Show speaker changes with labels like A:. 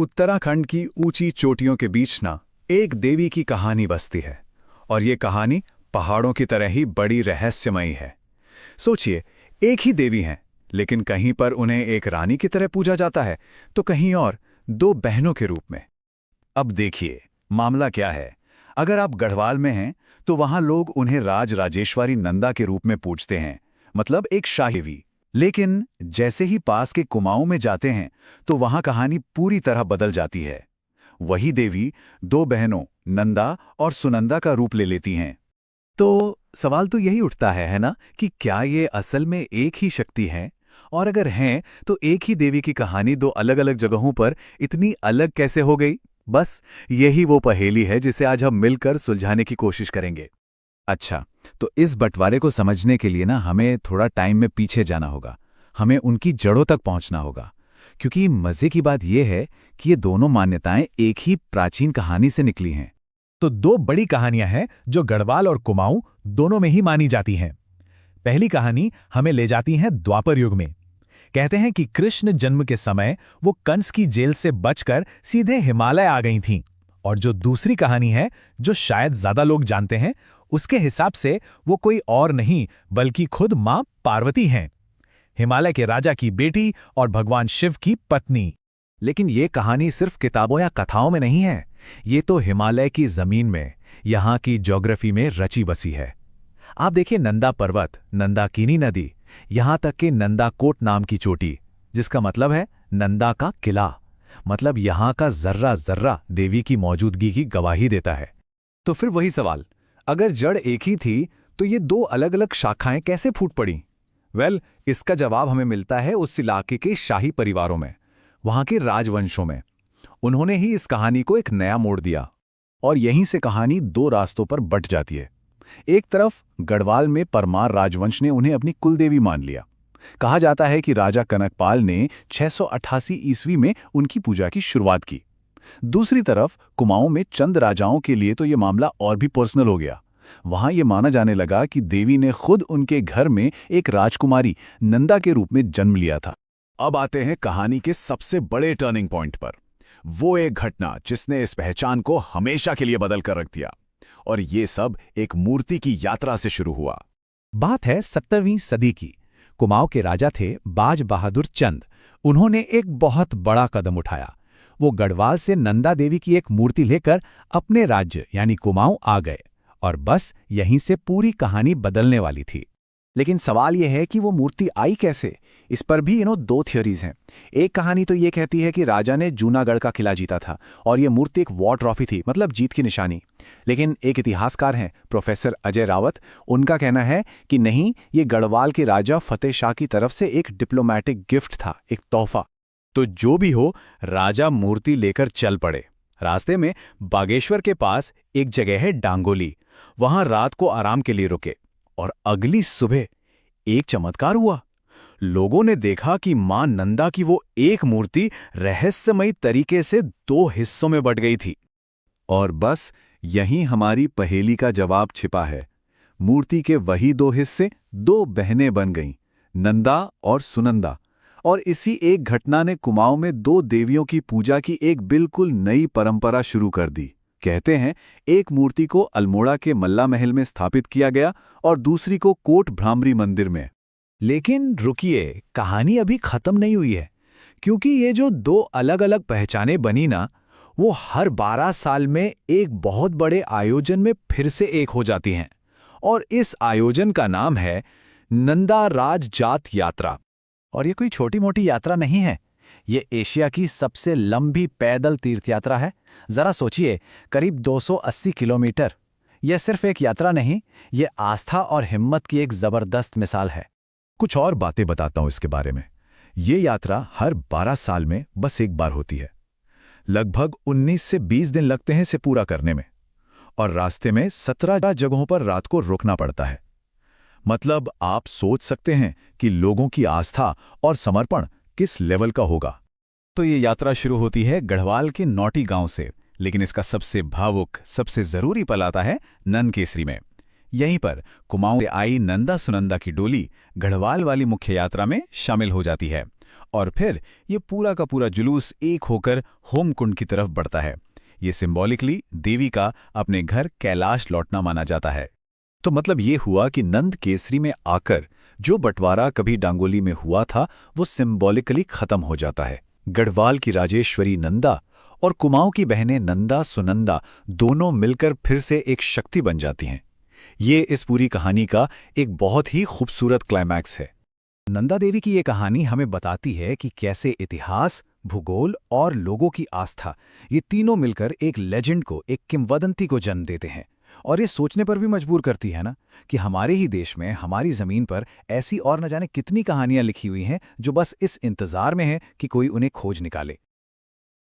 A: उत्तराखंड की ऊंची चोटियों के बीच ना एक देवी की कहानी बसती है। और ये कहानी पहाड़ों की तरह ही बड़ी रहस्यमयी है। सोचिए, एक ही देवी हैं, लेकिन कहीं पर उन्हें एक रानी की तरह पूजा जाता है, तो कहीं और दो बहनों के रूप में। अब देखिए, मामला क्या है। अगर आप गढ़वाल में हैं, तो वहां लोग उन्हें राज राजेश्वरी नंदा के रूप में पूजते हैं, मतलब एक शाही। लेकिन जैसे ही पास के कुमाऊं में जाते हैं, तो वहां कहानी पूरी तरह बदल जाती है। वही देवी दो बहनों नंदा और सुनंदा का रूप ले लेती हैं। तो सवाल तो यही उठता है ना, कि क्या ये असल में एक ही शक्ति है? और अगर हैं, तो एक ही देवी की कहानी दो अलग-अलग जगहों पर इतनी अलग कैसे हो गई? बस यही वो पहेली है जिसे आज हम मिलकर सुलझाने की कोशिश करेंगे। अच्छा, तो इस बंटवारे को समझने के लिए ना हमें थोड़ा टाइम में पीछे जाना होगा। हमें उनकी जड़ों तक पहुंचना होगा, क्योंकि मजे की बात यह है कि ये दोनों मान्यताएं एक ही प्राचीन कहानी से निकली हैं।
B: तो दो बड़ी कहानियां हैं जो गढ़वाल और कुमाऊं दोनों में ही मानी जाती हैं। पहली कहानी हमें ले जाती है द्वापर युग में। कहते हैं कि कृष्ण जन्म के समय वो कंस की जेल से बचकर सीधे हिमालय आ गई थीं। और जो दूसरी कहानी है, जो शायद ज्यादा लोग जानते हैं, उसके हिसाब से वो कोई और नहीं बल्कि खुद मां पार्वती हैं, हिमालय के राजा की बेटी और भगवान शिव की पत्नी।
A: लेकिन ये कहानी सिर्फ किताबों या कथाओं में नहीं है। ये तो हिमालय की जमीन में, यहाँ की ज्योग्राफी में रची बसी है। आप देखिए, नंदा पर्वत, नंदाकिनी नदी, यहाँ तक कि नंदाकोट नाम की चोटी, जिसका मतलब है नंदा का किला। मतलब यहाँ का जर्रा जर्रा देवी की मौजूदगी की गवाही देता है। तो फिर वही सवाल, अगर जड़ एक ही थी, तो ये दो अलग अलग शाखाएं कैसे फूट पड़ी? इसका जवाब हमें मिलता है उस इलाके के शाही परिवारों में, वहां के राजवंशों में। उन्होंने ही इस कहानी को एक नया मोड़ दिया। और यहीं से कहानी दो रास्तों पर बंट जाती है। एक तरफ गढ़वाल में परमार राजवंश ने उन्हें अपनी कुलदेवी मान लिया। कहा जाता है कि राजा कनकपाल ने 688 ईस्वी में उनकी पूजा की शुरुआत की। दूसरी तरफ कुमाऊं में चंद राजाओं के लिए तो यह मामला और भी पर्सनल हो गया। वहां यह माना जाने लगा कि देवी ने खुद उनके घर में एक राजकुमारी नंदा के रूप में जन्म लिया था। अब आते हैं कहानी के सबसे बड़े टर्निंग पॉइंट पर। वो एक घटना जिसने इस पहचान को हमेशा के लिए बदल कर रख दिया। और ये सब एक मूर्ति की यात्रा से शुरू हुआ।
B: बात है 17वीं सदी की। कुमाऊं के राजा थे बाज बहादुर चंद। उन्होंने एक बहुत बड़ा कदम उठाया। वो गढ़वाल से नंदा देवी की एक मूर्ति लेकर अपने राज्य यानी कुमाऊं आ गए। और बस यहीं से पूरी कहानी बदलने वाली थी।
A: लेकिन सवाल यह है कि वो मूर्ति आई कैसे? इस पर भी दो थ्योरीज हैं। एक कहानी तो ये कहती है कि राजा ने जूनागढ़ का किला जीता था और ये मूर्ति एक वॉर ट्रॉफी थी, मतलब जीत की निशानी। लेकिन एक इतिहासकार हैं प्रोफेसर अजय रावत, उनका कहना है कि नहीं, ये गढ़वाल के राजा फतेह शाह की तरफ से एक डिप्लोमैटिक गिफ्ट था, एक तोहफा। तो जो भी हो, राजा मूर्ति लेकर चल पड़े। रास्ते में बागेश्वर के पास एक जगह है डांगोली, वहां रात को आराम के लिए रुके। और अगली सुबह एक चमत्कार हुआ। लोगों ने देखा कि मां नंदा की वो एक मूर्ति रहस्यमयी तरीके से दो हिस्सों में बट गई थी। और बस यहीं हमारी पहेली का जवाब छिपा है। मूर्ति के वही दो हिस्से दो बहनें बन गईं, नंदा और सुनंदा। और इसी एक घटना ने कुमाऊं में दो देवियों की पूजा की एक बिल्कुल नई परंपरा शुरू कर दी। कहते हैं एक मूर्ति को अल्मोड़ा के मल्ला महल में स्थापित किया गया और दूसरी को कोट भ्रामरी मंदिर में। लेकिन रुकिए, कहानी अभी खत्म नहीं हुई है, क्योंकि ये जो दो अलग अलग पहचानें बनी ना, वो हर 12 साल में एक बहुत बड़े आयोजन में फिर से एक हो जाती हैं। और इस आयोजन का नाम है नंदा राज जात यात्रा। और ये कोई छोटी मोटी यात्रा नहीं है, ये एशिया की सबसे लंबी पैदल तीर्थयात्रा है। जरा सोचिए, करीब 280 किलोमीटर। यह सिर्फ एक यात्रा नहीं, ये आस्था और हिम्मत की एक जबरदस्त मिसाल है। कुछ और बातें बताता हूं इसके बारे में। ये यात्रा हर 12 साल में बस एक बार होती है। लगभग 19 से 20 दिन लगते हैं इसे पूरा करने में। और रास्ते में 17 जगहों पर रात को रुकना पड़ता है। मतलब आप सोच सकते हैं कि लोगों की आस्था और समर्पण किस लेवल का होगा। तो ये यात्रा शुरू होती है गढ़वाल के नौटी गांव से, लेकिन इसका सबसे भावुक, सबसे जरूरी पल आता है ननकेसरी में। यहीं पर कुमाऊं से आई नंदा सुनंदा की डोली गढ़वाल वाली मुख्य यात्रा में शामिल हो जाती है। और फिर ये पूरा का पूरा जुलूस एक होकर होमकुंड की तरफ बढ़ता है। ये सिंबॉलिकली देवी का अपने घर कैलाश लौटना माना जाता है। तो मतलब ये हुआ कि नंद केसरी में आकर जो बंटवारा कभी डांगोली में हुआ था वो सिंबॉलिकली खत्म हो जाता है। गढ़वाल की राजेश्वरी नंदा और कुमाऊं की बहनें नंदा सुनंदा दोनों मिलकर फिर से एक शक्ति बन जाती हैं। ये इस पूरी कहानी का एक बहुत ही खूबसूरत क्लाइमैक्स है।
B: नंदा देवी की ये कहानी हमें बताती है कि कैसे इतिहास, भूगोल और लोगों की आस्था, ये तीनों मिलकर एक लेजेंड को, एक किंवदंती को जन्म देते हैं। और ये सोचने पर भी मजबूर करती है ना कि हमारे ही देश में, हमारी जमीन पर ऐसी और न जाने कितनी कहानियां लिखी हुई हैं जो बस इस इंतजार में हैं कि कोई उन्हें खोज निकाले।